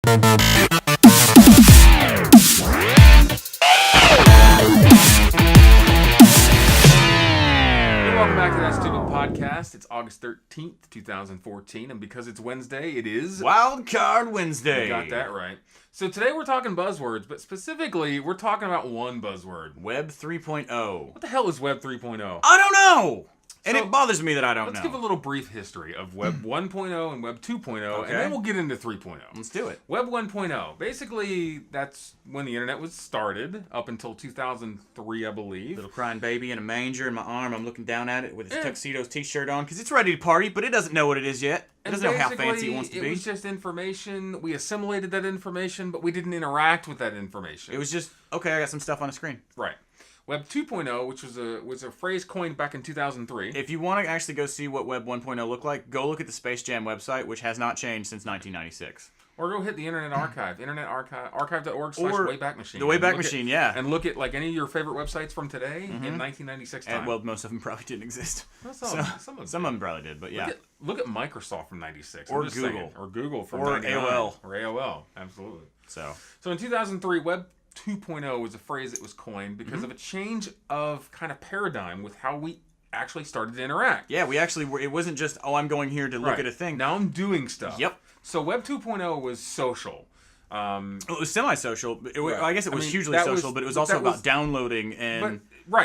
Welcome back to That Stupid Podcast. It's August 13th, 2014, and because it's Wednesday, it is... Wildcard Wednesday. You got that right. So today we're talking buzzwords, but specifically, we're talking about one buzzword. Web 3.0. What the hell is Web 3.0? I don't know! And So, it bothers me that I don't know. Let's give a little brief history of Web 1.0 and Web 2.0, and then we'll get into 3.0. Let's do it. Web 1.0. Basically, that's when the internet was started, up until 2003, I believe. Little crying baby in a manger in my arm. I'm looking down at it with his tuxedo's t-shirt on because it's ready to party, but it doesn't know what it is yet. It doesn't know how fancy it wants to be. It was just information. We assimilated that information, but we didn't interact with that information. It was just, okay, I got some stuff on the screen. Right. Web 2.0, which was a phrase coined back in 2003. If you want to actually go see what Web 1.0 looked like, go look at the Space Jam website, which has not changed since 1996. Or go hit the Internet Archive, archive.org/Wayback Machine. The Wayback Machine, yeah. And look at like any of your favorite websites from today in 1996 time. And, well, most of them probably didn't exist. Well, some of them probably did, but yeah. Look at Microsoft from 96. Or Google. Or Google from or 99. AOL. Or AOL, absolutely. So in 2003, Web 2.0 was a phrase that was coined because of a change of kind of paradigm with how we actually started to interact. Yeah, it wasn't just, I'm going here to look at a thing. Now I'm doing stuff. Yep. So Web 2.0 was social. It was semi-social. I guess it was hugely social, but it was also about downloading and...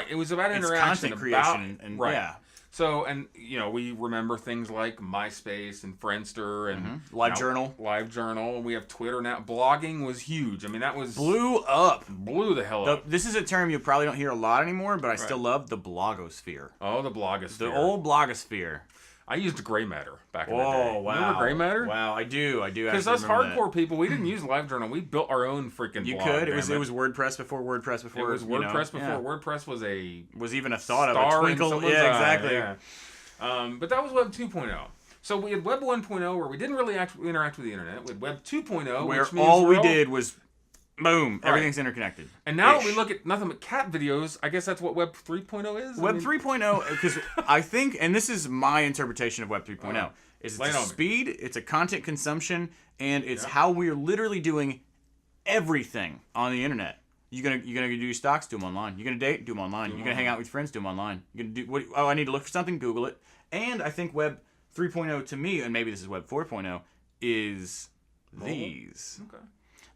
It was about interaction. Content creation. Yeah. So, and, we remember things like MySpace and Friendster and... LiveJournal. We have Twitter now. Blogging was huge. I mean, that was... Blew the hell up. This is a term you probably don't hear a lot anymore, but I still love the blogosphere. Oh, the blogosphere. The old blogosphere. I used Gray Matter back in the day. Oh, wow. Remember Gray Matter? Wow, I do. Because us hardcore people, we didn't use LiveJournal. We built our own freaking blog. You could. It was WordPress before WordPress before. It was WordPress before. Yeah. WordPress was even a thought of a twinkle. Yeah, exactly. Yeah. But that was Web 2.0. So we had Web 1.0 where we didn't really interact with the internet. We had Web 2.0 where all we did was boom, everything's interconnected. And now we look at nothing but cat videos. I guess that's what Web 3.0 is? Web 3.0, because I think, and this is my interpretation of Web 3.0, is it's a speed, it's a content consumption, and it's how we're literally doing everything on the internet. You're gonna do your stocks, do them online. You're gonna date, do them online. You're gonna hang out with friends, do them online. You're gonna do I need to look for something, Google it. And I think Web 3.0 to me, and maybe this is Web 4.0, is these. Okay.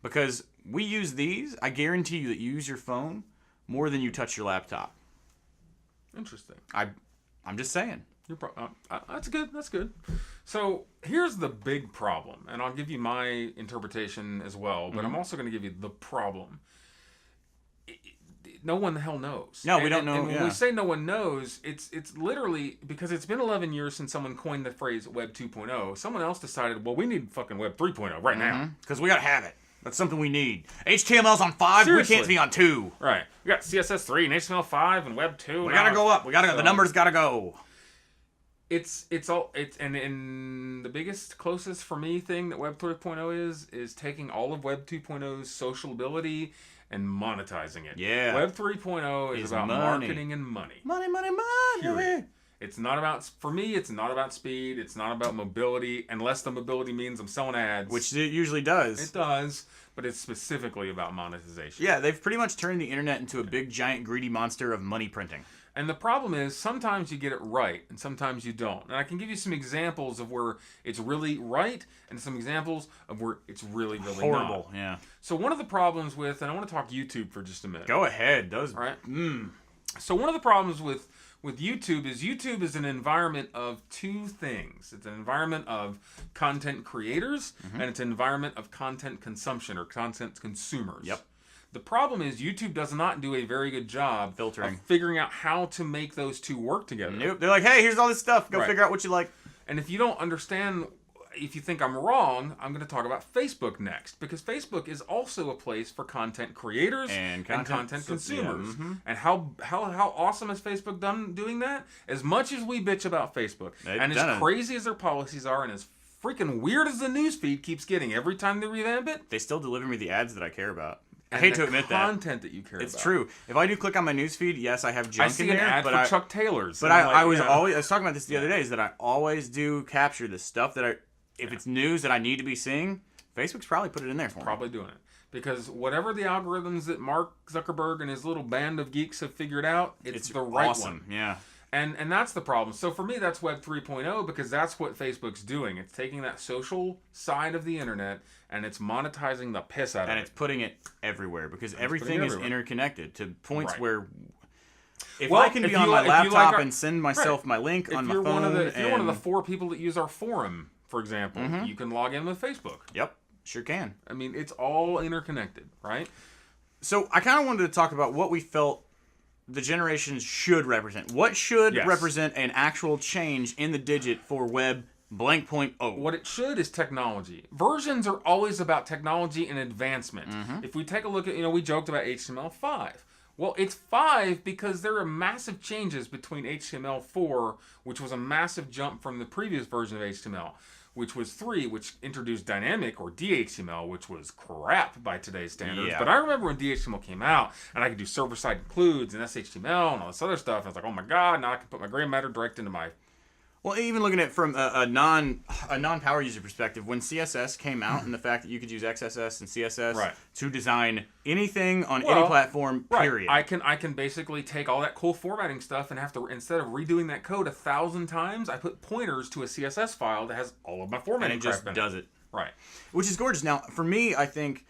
Because we use these, I guarantee you that you use your phone more than you touch your laptop. Interesting. I'm just saying. That's good. That's good. So here's the big problem, and I'll give you my interpretation as well, but I'm also going to give you the problem. No one the hell knows. No, we don't know. And when we say no one knows, it's literally because it's been 11 years since someone coined the phrase Web 2.0. Someone else decided, well, we need fucking Web 3.0 right now. Because we got to have it. That's something we need. HTML's on 5, Seriously. We can't be on 2. Right. We got CSS 3 and HTML 5 and Web 2. We got to go up. The numbers got to go. It's the biggest, closest for me thing that Web 3.0 is taking all of Web 2.0's social ability and monetizing it. Yeah. Web 3.0 is about marketing and money. Money. Period. It's not about, for me, it's not about speed. It's not about mobility, unless the mobility means I'm selling ads. Which it usually does. It does, but it's specifically about monetization. Yeah, they've pretty much turned the internet into a big, giant, greedy monster of money printing. And the problem is, sometimes you get it right, and sometimes you don't. And I can give you some examples of where it's really right, and some examples of where it's really, really horrible. Not. Yeah. So one of the problems with, and I want to talk YouTube for just a minute. Go ahead. Those. Right. So one of the problems with YouTube is an environment of two things. It's an environment of content creators, and it's an environment of content consumption or content consumers. Yep. The problem is YouTube does not do a very good job filtering, of figuring out how to make those two work together. Nope. They're like, hey, here's all this stuff. Go figure out what you like. And if you don't understand, if you think I'm wrong, I'm going to talk about Facebook next. Because Facebook is also a place for content creators and content consumers. Yeah. And how awesome has Facebook done doing that? As much as we bitch about Facebook, and as crazy as their policies are, and as freaking weird as the newsfeed keeps getting every time they revamp it, they still deliver me the ads that I care about. I hate to admit that. Content that you care about. It's true. If I do click on my newsfeed, yes, I have junk in there. I see an ad but for Chuck Taylor's. But I was talking about this the other day, is that I always do capture the stuff that if it's news that I need to be seeing, Facebook's probably put it in there for Probably doing it. Because whatever the algorithms that Mark Zuckerberg and his little band of geeks have figured out, it's the right awesome. one. Yeah. And that's the problem. So for me, that's Web 3.0 because that's what Facebook's doing. It's taking that social side of the internet and it's monetizing the piss out of it. And it's putting it everywhere because everything is interconnected to points where if I can be on my laptop and send myself my link on my phone. If you're one of the 4 people that use our forum, for example, you can log in with Facebook. Yep, sure can. I mean, it's all interconnected, right? So I kind of wanted to talk about what we felt the generations should represent. What should represent an actual change in the digit for Web blank point O? What it should is technology. Versions are always about technology and advancement. If we take a look at, we joked about HTML5. Well, it's 5 because there are massive changes between HTML4, which was a massive jump from the previous version of HTML, which was 3, which introduced dynamic or DHTML, which was crap by today's standards. Yeah. But I remember when DHTML came out, and I could do server-side includes and SHTML and all this other stuff. And I was like, oh my god, now I can put my gray matter direct into my... Well, even looking at it from a non-power user perspective, when CSS came out and the fact that you could use XSS and CSS to design anything on any platform, period. I can basically take all that cool formatting stuff and have to, instead of redoing that code 1,000 times, I put pointers to a CSS file that has all of my formatting. And it just does it. Right. Which is gorgeous. Now, for me, I think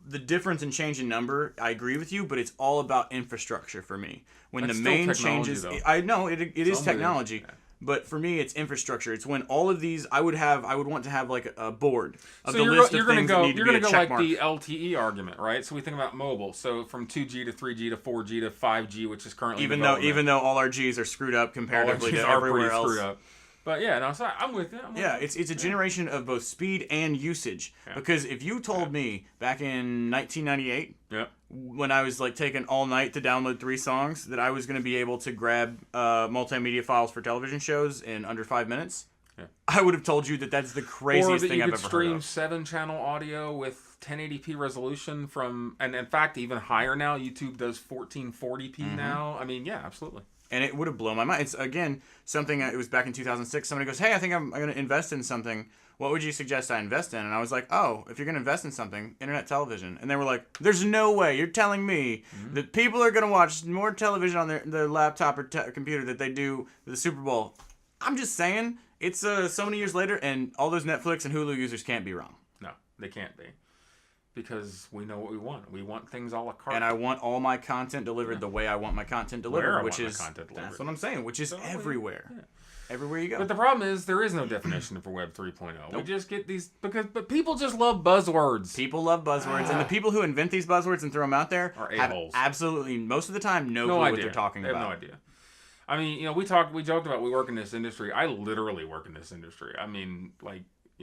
the difference in change in number, I agree with you, but it's all about infrastructure for me. When That's the main changes, though. I know it is technology. Yeah. But for me, it's infrastructure. It's when all of these, I would want to have like a board of the list of things that need to be a check mark. You're going to go like the LTE argument, right? So we think about mobile. So from 2G to 3G to 4G to 5G, which is currently even though all our Gs are screwed up comparatively to everywhere else. Screwed up. But yeah, no, so I'm with you. It's a generation of both speed and usage. Yeah. Because if you told me back in 1998, when I was like taking all night to download 3 songs, that I was going to be able to grab multimedia files for television shows in under 5 minutes, I would have told you that that's the craziest thing I've ever heard of. Or that you could stream 7-channel audio with 1080p resolution from, and in fact even higher now. YouTube does 1440p now. I mean, yeah, absolutely. And it would have blown my mind. It's, again, something, it was back in 2006. Somebody goes, hey, I think I'm going to invest in something. What would you suggest I invest in? And I was like, oh, if you're going to invest in something, internet television. And they were like, there's no way. You're telling me that people are going to watch more television on their laptop or computer that they do the Super Bowl. I'm just saying, it's so many years later, and all those Netflix and Hulu users can't be wrong. No, they can't be. Because we know what we want. We want things a la carte. And I want all my content delivered the way I want my content delivered, that's what I'm saying, which is everywhere. Yeah. Everywhere you go. But the problem is there is no definition for Web 3.0. Nope. We just get these but people just love buzzwords. People love buzzwords, and the people who invent these buzzwords and throw them out there are have a-holes. Absolutely no clue what they're talking about. They have no idea. I mean, we joked about we work in this industry. I literally work in this industry. I mean, like,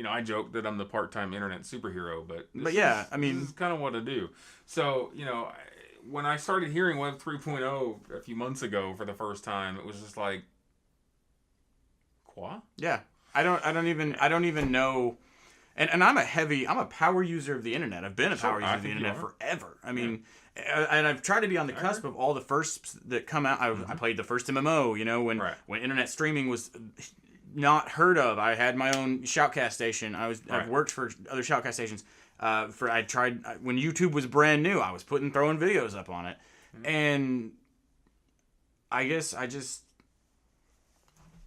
I joke that I'm the part-time internet superhero, but this is kind of what I do. So, when I started hearing Web 3.0 a few months ago for the first time, it was just like, quoi? Yeah, I don't even know. And I'm a power user of the internet. I've been a power user of the internet forever. I mean, and I've tried to be on the cusp of all the firsts that come out. I played the first MMO. When internet streaming was not heard of. I had my own shoutcast station. I've worked for other shoutcast stations. I tried when YouTube was brand new. I was throwing videos up on it, and I guess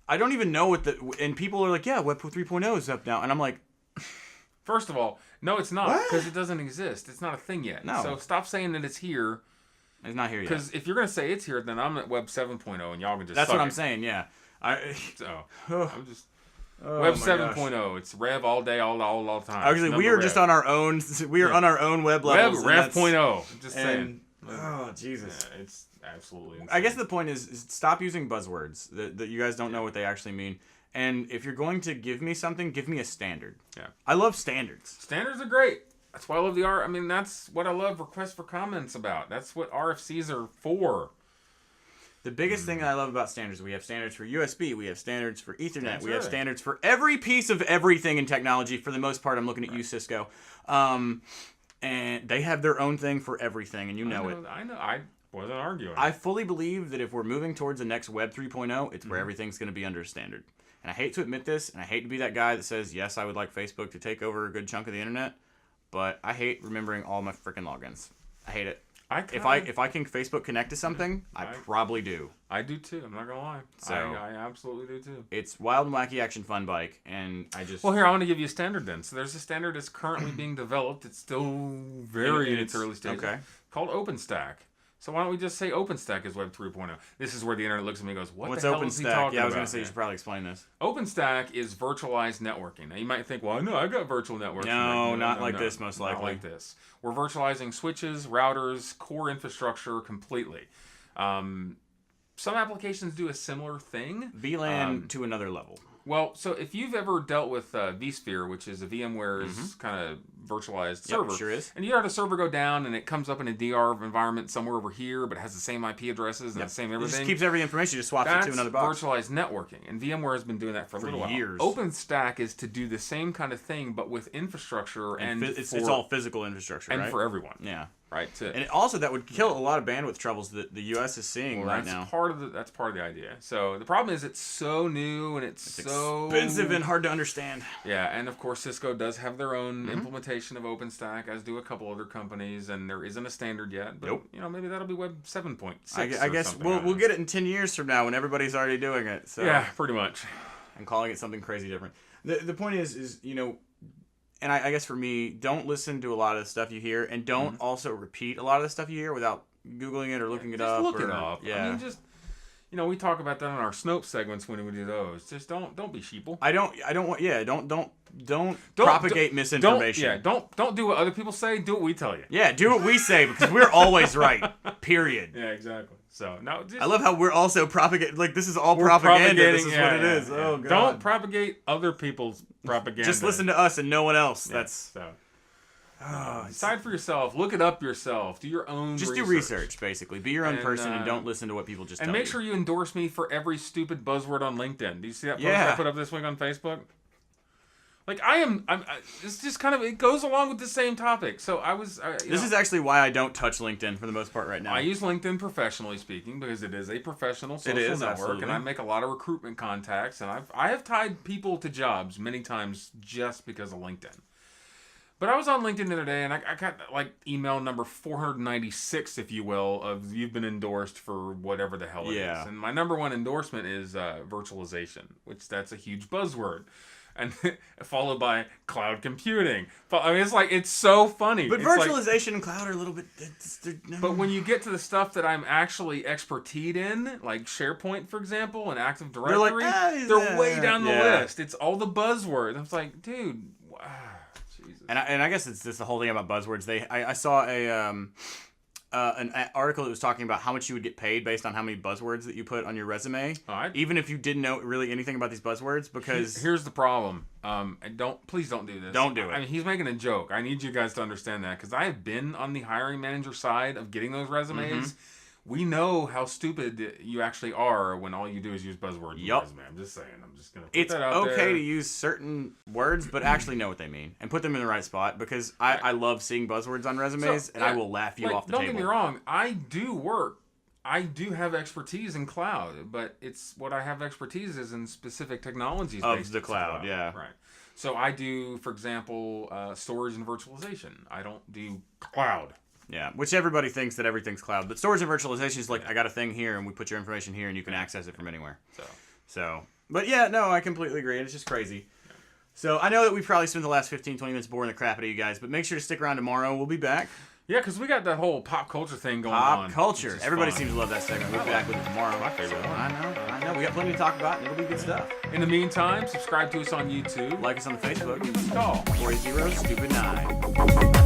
I don't even know and people are like, yeah, Web 3.0 is up now, and I'm like, first of all, no, it's not, because it doesn't exist. It's not a thing yet. No. So stop saying that it's here. It's not here yet. Because if you're gonna say it's here, then I'm at Web 7.0, and y'all can just. That's what I'm saying. Yeah. I'm just Web 7.0. It's Rev all day, all the time. Actually, we are just on our own. We are on our own web levels. Rev 0.0. Just saying. Oh Jesus! Yeah, it's absolutely insane. I guess the point is stop using buzzwords that you guys don't know what they actually mean. And if you're going to give me something, give me a standard. Yeah. I love standards. Standards are great. That's why I love the I mean, that's what I love requests for comments about. That's what RFCs are for. The biggest thing I love about standards, we have standards for USB, we have standards for Ethernet, we have standards for every piece of everything in technology. For the most part, I'm looking at you, Cisco. And they have their own thing for everything, and know it. I know. I wasn't arguing. I fully believe that if we're moving towards the next Web 3.0, it's where everything's going to be under a standard. and I hate to admit this, and I hate to be that guy that says, yes, I would like Facebook to take over a good chunk of the internet, but I hate remembering all my freaking logins. I hate it. If I can Facebook connect to something, I probably do. I do too. I'm not gonna lie. So I absolutely do too. It's Wild and Wacky Action Fun Bike, and I just. Well, here I want to give you a standard then. So there's a standard that's currently being developed. It's still very in its early stages. Okay. Called OpenStack. So why don't we just say OpenStack is Web 3.0? This is where the internet looks at me and goes, What's the hell is he talking about? Yeah, I was gonna say you should probably explain this. OpenStack is virtualized networking. Now you might think, well, no, I've got virtual networks. No, not like this, most likely. Not like this. We're virtualizing switches, routers, core infrastructure completely. Some applications do a similar thing. VLAN to another level. Well, so if you've ever dealt with vSphere, which is a VMware's kind of virtualized server, sure is. And you had a server go down and it comes up in a DR environment somewhere over here, but it has the same IP addresses and the same everything. It just keeps every information, just swaps it to another box. That's virtualized networking, and VMware has been doing that for a little years. while. OpenStack is to do the same kind of thing, but with infrastructure and it's all physical infrastructure, and right? for everyone. Yeah. Right. And also that would kill a lot of bandwidth troubles that the U.S. is seeing right now. That's part of the idea. So the problem is it's so new and it's so expensive and hard to understand. Yeah, and of course Cisco does have their own implementation of OpenStack, as do a couple other companies, and there isn't a standard yet. But maybe that'll be Web 7.6. I guess we'll get it in 10 years from now when everybody's already doing it. So. Yeah, pretty much. And calling it something crazy different. The point is and I guess for me, don't listen to a lot of the stuff you hear, and don't also repeat a lot of the stuff you hear without Googling it or looking it up. Look it up. Yeah. I mean, just we talk about that in our Snopes segments when we do those. Just don't be sheeple. Don't propagate misinformation. Don't do what other people say. Do what we tell you. Yeah, do what we say because we're always right. Period. Yeah, exactly. So no, I love how we're also propagating. Like this is all propaganda. This is what it is. Yeah. Oh god. Don't propagate other people's propaganda. Just listen to us and no one else. Yeah, decide for yourself. Look it up yourself. Do your own. Just do research, basically. Be your own person and don't listen to what people just tell you. And make sure you endorse me for every stupid buzzword on LinkedIn. Do you see that post I put up this week on Facebook? Like it's just kind of, it goes along with the same topic. So this is actually why I don't touch LinkedIn for the most part right now. I use LinkedIn professionally speaking because it is a professional social network, absolutely. And I make a lot of recruitment contacts, and I have tied people to jobs many times just because of LinkedIn. But I was on LinkedIn the other day, and I got like email number 496, if you will, of you've been endorsed for whatever the hell it is. And my number one endorsement is virtualization, which that's a huge buzzword. And followed by cloud computing. I mean, it's so funny. But virtualization and cloud are a little bit. But when you get to the stuff that I'm actually expertise in, like SharePoint, for example, and Active Directory, they're way down the list. It's all the buzzwords. I was like, dude, Jesus. And I guess it's just the whole thing about buzzwords. I saw an article that was talking about how much you would get paid based on how many buzzwords that you put on your resume, even if you didn't know really anything about these buzzwords. Because here's the problem. Please don't do this. Don't do it. I mean, he's making a joke. I need you guys to understand that because I have been on the hiring manager side of getting those resumes. We know how stupid you actually are when all you do is use buzzwords in your resume. I'm just saying. I'm just gonna put that out there. It's okay to use certain words, but actually know what they mean and put them in the right spot. Because I love seeing buzzwords on resumes, and I will laugh you off the table. Don't get me wrong. I do have expertise in cloud, but it's what I have expertise is in specific technologies of the cloud. Yeah, right. So I do, for example, storage and virtualization. I don't do cloud. Yeah, which everybody thinks that everything's cloud. But storage and virtualization is like, I got a thing here, and we put your information here, and you can access it from anywhere. But yeah, no, I completely agree. It's just crazy. Yeah. So I know that we probably spent the last 15, 20 minutes boring the crap out of you guys, but make sure to stick around tomorrow. We'll be back. Yeah, because we got that whole pop culture thing going on. Pop culture. Everybody seems to love that segment. We'll be back with it tomorrow. My favorite one. I know. We got plenty to talk about, and it'll be good stuff. In the meantime, subscribe to us on YouTube. Like us on the Facebook. Call 480-STUPID-9.